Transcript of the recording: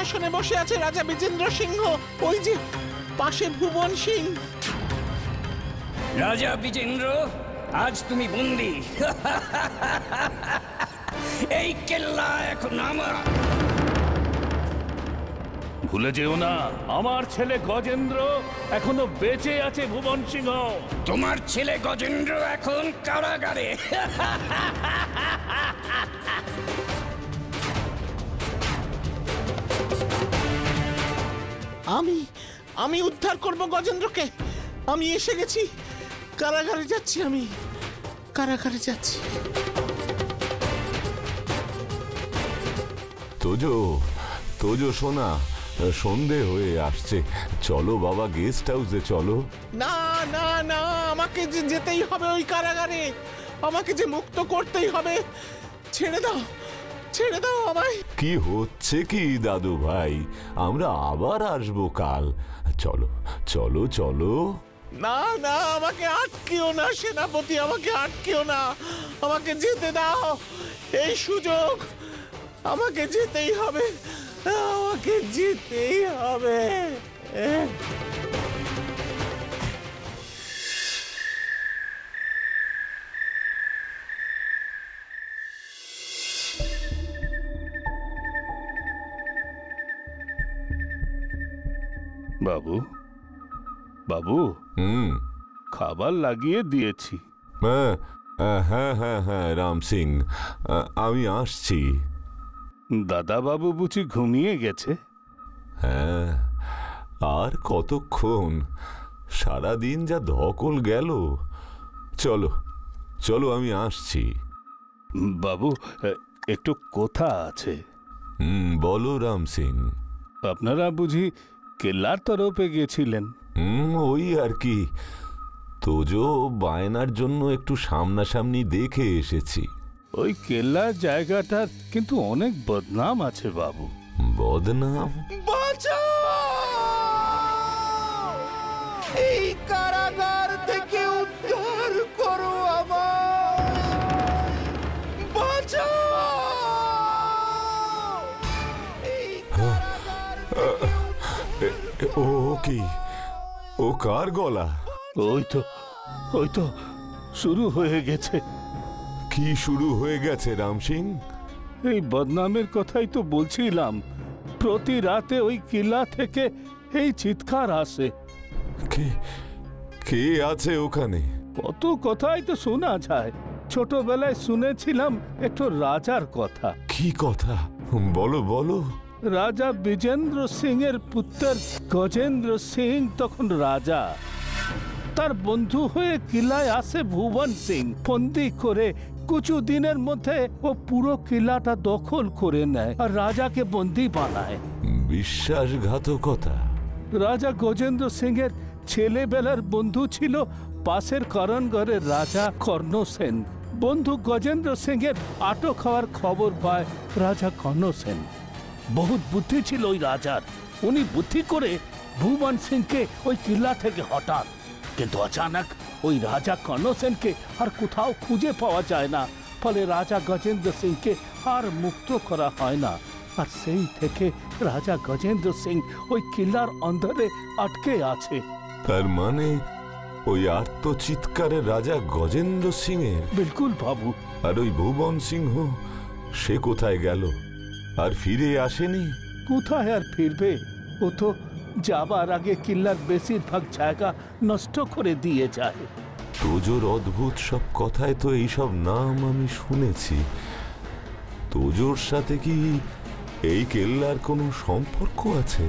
সিংহাসনে বসে আছে রাজা বিজেন্দ্র সিংহ, ওই যে পাশে ভুবন সিং। রাজা বিজেন্দ্র, আজ তুমি বন্দী। এই কেল্লা এখন আমার। ভুলে যেও না, আমার ছেলে গজেন্দ্র এখনো বেঁচে আছে ভুবন সিংহ। তোমার ছেলে গজেন্দ্র এখন কারাগারে। আমি উদ্ধার করব গজেন্দ্রকে। আমি এসে গেছি, কারাগারে যাচ্ছি, আমি কারাগারে যাচ্ছি। তোজো তোজো সোনা, সন্ধে হয়ে আসছে, চলো বাবা গেস্ট হাউসে চলো। না না না, আমাকে যে যেতেই হবে ওই কারাগারে, আমাকে যে মুক্ত করতেই হবে। ছেড়ে দাও, ছেড়ে দাও আমায়। কি হচ্ছে কি দাদু ভাই, আমরা আবার আসবো কাল, চলো চলো চলো। না না, আমাকে আটকিও না সেনাপতি, আমাকে আটকিও না, আমাকে যেতে দাও। এই সুযোগ, আমাকে যেতেই হবে, আমাকে যেতেই হবে। বাবু, বাবু, খাবার লাগিয়ে দিয়েছি। হ্যাঁ হ্যাঁ হ্যাঁ হ্যাঁ রাম সিং, আমি আসছি। দাদা বাবু বুঝি ঘুমিয়ে গেছে? হ্যাঁ, আর কতক্ষণ, সারাদিন যা ধকল গেল। চলো চলো, আমি আসছি। বাবু, একটু কথা আছে। বলো রাম সিং। আপনারা বুঝি কেল্লার তরফে গেছিলেন? ওই আর কি, তোজো বায়নার জন্য একটু সামনাসামনি দেখে এসেছি। ওই কেল্লার জায়গাটার কিন্তু অনেক বদনাম আছে বাবু। বদনাম? এই কারাগার থেকে উদ্ধার করো আমায়, বাঁচাও। ও কি, ও কার গলা? ওই তো শুরু হয়ে গেছে। কি শুরু হয়ে গেছে রাম সিং? এই বদনামের কথাই তো বলছিলাম। প্রতি রাতে ওই কিল্লা থেকে এই চিৎকার আসে। কে কে আছে ওখানে? কত কথাই তো শোনা যায়। ছোটবেলায় শুনেছিলাম একটু রাজার কথা। কি কথা? বলো বলো। রাজা বিজেন্দ্র সিং এর পুত্র গজেন্দ্র সিং তখন রাজা। তার বন্ধু হয়ে কিলায় আসে ভুবন সিং। বন্দি করে কিছু দিনের মধ্যে ও পুরো কিলাটা দখল করে নেয় আর রাজাকে বন্দি বানায়। বিশ্বাসঘাতকতা। রাজা গজেন্দ্র সিং এর ছেলেবেলার বন্ধু ছিল পাশের করণগড়ের রাজা কর্ণ সেন। বন্ধু গজেন্দ্র সিং এর আটক হওয়ার খবর পায় রাজা কর্ণ সেন। বহুত বুদ্ধি ছিল ওই রাজার। উনি বুদ্ধি করে ভুবন সিংকে ওই কিল্লা থেকে হঠাৎ, কিন্তু অচানক ওই রাজা কর্ণ সেনকে আর কোথাও খুঁজে পাওয়া যায় না। ফলে রাজা গজেন্দ্র সিংকে আর মুক্ত করা হয় না। আর সেই থেকে রাজা গজেন্দ্র সিং ওই কিল্লার অন্ধরে আটকে আছে। তার মানে ওই আর্তচিৎকারের রাজা গজেন্দ্র সিং এর? বিলকুল বাবু। আর ওই ভুবন সিংহ, সে কোথায় গেল? আর ফিরে আসেনি? কোথায় আর ফিরবে? ও তো যাবার আগে কিল্লার বেশিরভাগ জায়গা নষ্ট করে দিয়ে যায়। তোজোর অদ্ভুত সব কথায় তো এইসব নাম আমি শুনেছি। তোজোর সাথে কি এই কেল্লার কোনো সম্পর্ক আছে?